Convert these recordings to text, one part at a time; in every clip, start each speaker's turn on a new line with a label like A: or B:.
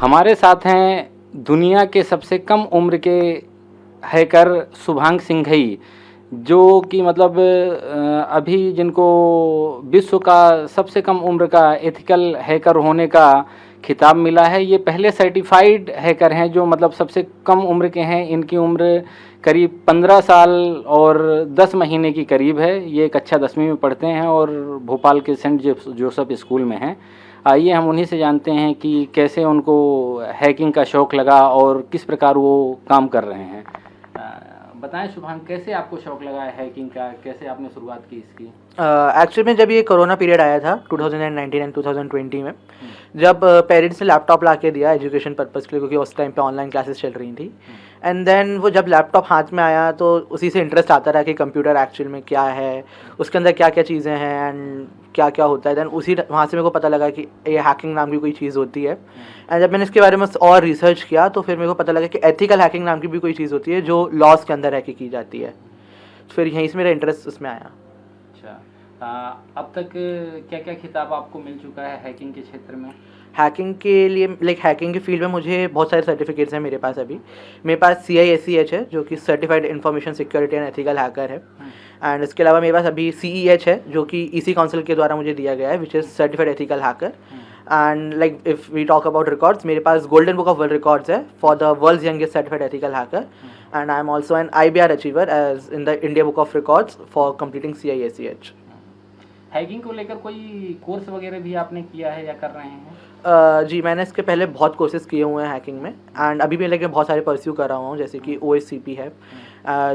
A: हमारे साथ हैं दुनिया के सबसे कम उम्र के हैकर शुभांक सिंघई, जो कि मतलब अभी जिनको विश्व का सबसे कम उम्र का एथिकल हैकर होने का खिताब मिला है। ये पहले सर्टिफाइड हैकर हैं जो मतलब सबसे कम उम्र के हैं। इनकी उम्र करीब 15 साल और 10 महीने की करीब है। ये कक्षा 10वीं में पढ़ते हैं और भोपाल के सेंट जोसेफ स्कूल में हैं। आइए हम उन्हीं से जानते हैं कि कैसे उनको हैकिंग का शौक़ लगा और किस प्रकार वो काम कर रहे हैं। बताएं शुभांक, कैसे आपको शौक़ लगा है हैकिंग का, कैसे आपने शुरुआत की इसकी?
B: एक्चुअली में जब ये कोरोना पीरियड आया था 2019 एंड 2020 में, जब पेरेंट्स ने लैपटॉप ला के दिया एजुकेशन पर्पज़ के लिए, क्योंकि उस टाइम पे ऑनलाइन क्लासेस चल रही थी। एंड देन वो जब लैपटॉप हाथ में आया तो उसी से इंटरेस्ट आता रहा कि कंप्यूटर एक्चुअल में क्या है, उसके अंदर क्या क्या चीज़ें हैं एंड क्या क्या होता है। देन उसी वहाँ से मेरे को पता लगा कि ये हैकिंग नाम की कोई चीज़ होती है। एंड जब मैंने इसके बारे में और रिसर्च किया तो फिर मेरे को पता लगा कि एथिकल हैकिंग नाम की भी कोई चीज़ होती है जो लॉज के अंदर हैकिंग की जाती है। फिर यहीं से मेरा इंटरेस्ट उसमें आया।
A: अब तक क्या क्या खिताब आपको मिल चुका है हैकिंग के क्षेत्र में?
B: हैकिंग के लिए हैकिंग के फील्ड में मुझे बहुत सारे सर्टिफिकेट्स हैं मेरे पास। अभी मेरे पास CISEH है जो कि certified information security and ethical hacker है। एंड इसके अलावा मेरे पास अभी CEH है जो कि EC काउंसिल के द्वारा मुझे दिया गया है, which is certified ethical hacker. And if we talk about records, मेरे पास golden book of world records है for the world's youngest certified ethical hacker. And I am also an IBR achiever as in the India book of records for completing CISEH।
A: Hacking को लेकर कोई course वगैरह भी आपने किया है या कर रहे हैं?
B: जी, मैंने इसके पहले बहुत कोर्सेज़ किए हुए हैं हैकिंग में। एंड अभी भी बहुत सारे परस्यू कर रहा हूँ, जैसे कि OSCP है,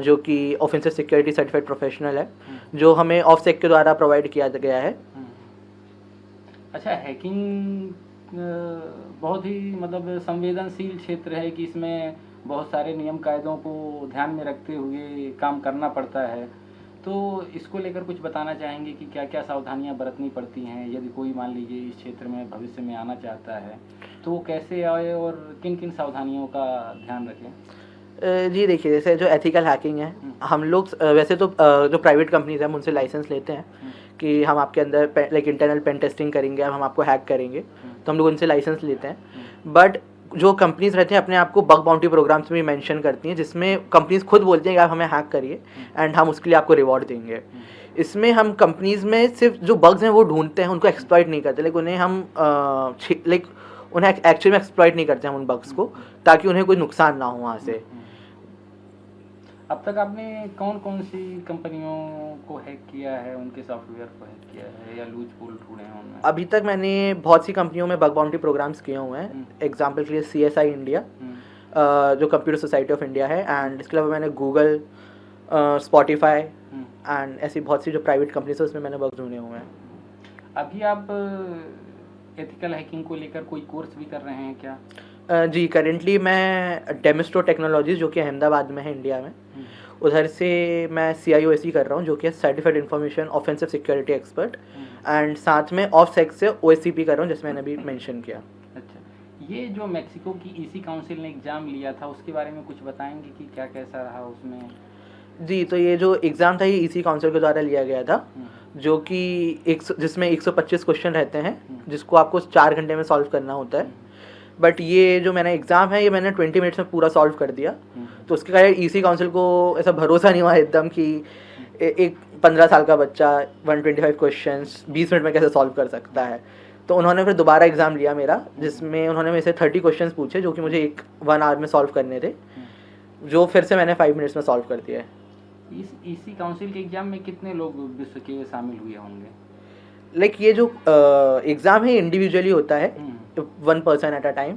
B: जो कि ऑफेंसिव सिक्योरिटी सर्टिफाइड प्रोफेशनल है, जो हमें ऑफसेक के द्वारा प्रोवाइड किया गया है।
A: अच्छा, हैकिंग बहुत ही मतलब संवेदनशील क्षेत्र है कि इसमें बहुत सारे नियम कायदों को ध्यान में रखते हुए काम करना पड़ता है। तो इसको लेकर कुछ बताना चाहेंगे कि क्या क्या सावधानियां बरतनी पड़ती हैं यदि कोई मान लीजिए इस क्षेत्र में भविष्य में आना चाहता है तो वो कैसे आए और किन किन सावधानियों का ध्यान रखें?
B: जी देखिए, जैसे जो एथिकल हैकिंग है, हम लोग वैसे तो जो प्राइवेट कंपनीज हैं उनसे लाइसेंस लेते हैं कि हम आपके अंदर इंटरनल पेन टेस्टिंग करेंगे, हम आपको हैक करेंगे, तो हम लोग उनसे लाइसेंस लेते हैं। बट जो कंपनीज रहती हैं अपने आप को बग बाउंटी प्रोग्राम्स में मेंशन करती हैं, जिसमें कंपनीज खुद बोलती हैं कि आप हमें हैक करिए एंड हम उसके लिए आपको रिवॉर्ड देंगे। इसमें हम कंपनीज में सिर्फ जो बग्स हैं वो ढूंढते हैं, उनको एक्सप्लॉइट नहीं करते। उन्हें हम उन्हें एक्चुअली में एक्सप्लॉइट नहीं करते हैं उन बग्स को, ताकि उन्हें कोई नुकसान ना हो वहाँ से।
A: अब तक आपने कौन कौन सी कंपनियों को हैक किया है, उनके सॉफ्टवेयर को हैक किया है या लूज होल ढूंढे हैं उनमें?
B: अभी तक मैंने बहुत सी कंपनियों में बग बाउंटी प्रोग्राम्स किए हुए हैं। एग्जाम्पल के लिए CSI इंडिया, जो कंप्यूटर सोसाइटी ऑफ इंडिया है, एंड इसके अलावा मैंने गूगल, स्पॉटिफाई एंड ऐसी बहुत सी जो प्राइवेट कंपनीज है उसमें मैंने बग ढूंढे हुए हैं।
A: अभी आप एथिकल हैकिंग को लेकर कोई कोर्स भी कर रहे हैं क्या?
B: जी, करेंटली मैं डेमिस्ट्रो टेक्नोलॉजीज जो कि अहमदाबाद में है इंडिया में, उधर से मैं CIOSE कर रहा हूँ, जो कि certified information offensive security expert. And साथ में ऑफ सेक्स से OSCP कर रहा हूँ, जैसे मैंने अभी मेंशन किया।
A: अच्छा, ये जो मैक्सिको की EC काउंसिल ने एग्ज़ाम लिया था उसके बारे में कुछ बताएंगे कि क्या कैसा रहा उसमें?
B: जी, तो ये जो एग्ज़ाम था ये EC काउंसिल के द्वारा लिया गया था, जो कि जिसमें 125 क्वेश्चन रहते हैं, जिसको आपको 4 घंटे में सॉल्व करना होता है। बट ये जो मैंने एग्ज़ाम है ये मैंने 20 मिनट्स में पूरा सॉल्व कर दिया। तो उसके कारण EC काउंसिल को ऐसा भरोसा नहीं हुआ एकदम कि एक 15 साल का बच्चा 125 क्वेश्चंस 20 मिनट में कैसे सॉल्व कर सकता है। तो उन्होंने फिर दोबारा एग्ज़ाम लिया मेरा, जिसमें उन्होंने मेरे से 30 क्वेश्चंस पूछे, जो कि मुझे 1 आवर में सॉल्व करने थे, जो फिर से मैंने 5 मिनट्स में सॉल्व कर दिया है।
A: इस EC काउंसिल के एग्ज़ाम में कितने लोग विश्व के शामिल हुए होंगे?
B: ये जो एग्ज़ाम है इंडिविजुअली होता है, 1 person at a time.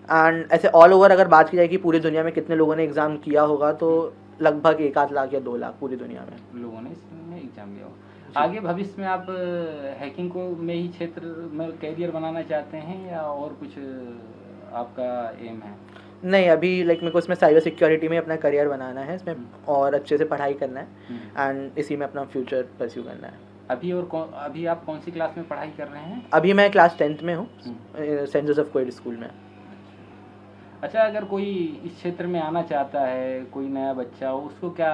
B: And ऐसे ऑल ओवर अगर बात की जाए कि पूरी दुनिया में कितने लोगों ने एग्ज़ाम किया होगा, तो लगभग 1 लाख या 2 लाख पूरी दुनिया में
A: लोगों ने इसमें एग्ज़ाम दिया होगा। आगे भविष्य में आप हैकिंग को में ही क्षेत्र में कैरियर बनाना चाहते हैं या और कुछ आपका एम है?
B: नहीं, अभी मेरे को इसमें साइबर सिक्योरिटी में अपना करियर बनाना है, इसमें और अच्छे से पढ़ाई करना है एंड इसी में अपना फ्यूचर परस्यू करना है।
A: अभी आप कौन सी क्लास में पढ़ाई कर रहे हैं?
B: अभी मैं क्लास 10th में हूँ, सेंट जोसेफ कोएड स्कूल में।
A: अच्छा, अगर कोई इस क्षेत्र में आना चाहता है, कोई नया बच्चा, उसको क्या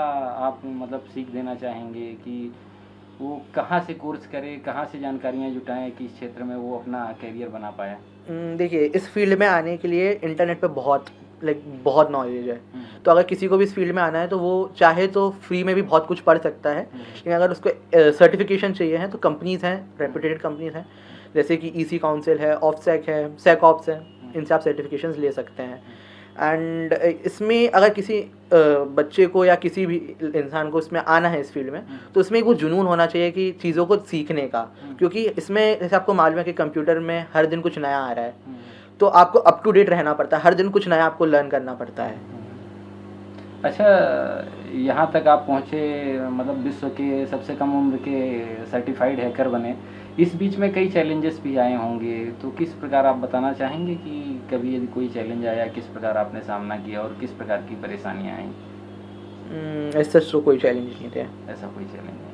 A: आप मतलब सीख देना चाहेंगे कि वो कहाँ से कोर्स करे, कहाँ से जानकारियाँ जुटाएं कि इस क्षेत्र में वो अपना करियर बना पाए?
B: देखिए, इस फील्ड में आने के लिए इंटरनेट पे बहुत नॉलेज है। तो अगर किसी को भी इस फील्ड में आना है तो वो चाहे तो फ्री में भी बहुत कुछ पढ़ सकता है, लेकिन अगर उसको सर्टिफिकेशन चाहिए है तो कंपनीज़ हैं, रेपुटेड कंपनीज़ हैं, जैसे कि ईसी काउंसिल है, ऑफसेक है, सेकऑप्स है, इनसे आप सर्टिफिकेशंस ले सकते हैं। एंड इसमें अगर किसी बच्चे को या किसी भी इंसान को इसमें आना है इस फील्ड में, तो इसमें एक वो जुनून होना चाहिए कि चीज़ों को सीखने का, क्योंकि इसमें जैसे आपको मालूम है कि कंप्यूटर में हर दिन कुछ नया आ रहा है, तो आपको अप टू डेट रहना पड़ता है, हर दिन कुछ नया आपको लर्न करना पड़ता है।
A: अच्छा, यहाँ तक आप पहुँचे, मतलब विश्व के सबसे कम उम्र के सर्टिफाइड हैकर बने। इस बीच में कई चैलेंजेस भी आए होंगे, तो किस प्रकार आप बताना चाहेंगे कि कभी यदि कोई चैलेंज आया, किस प्रकार आपने सामना किया और किस प्रकार की परेशानियाँ आई?
B: ऐसा तो कोई चैलेंज नहीं थे।
A: ऐसा कोई चैलेंज नहीं?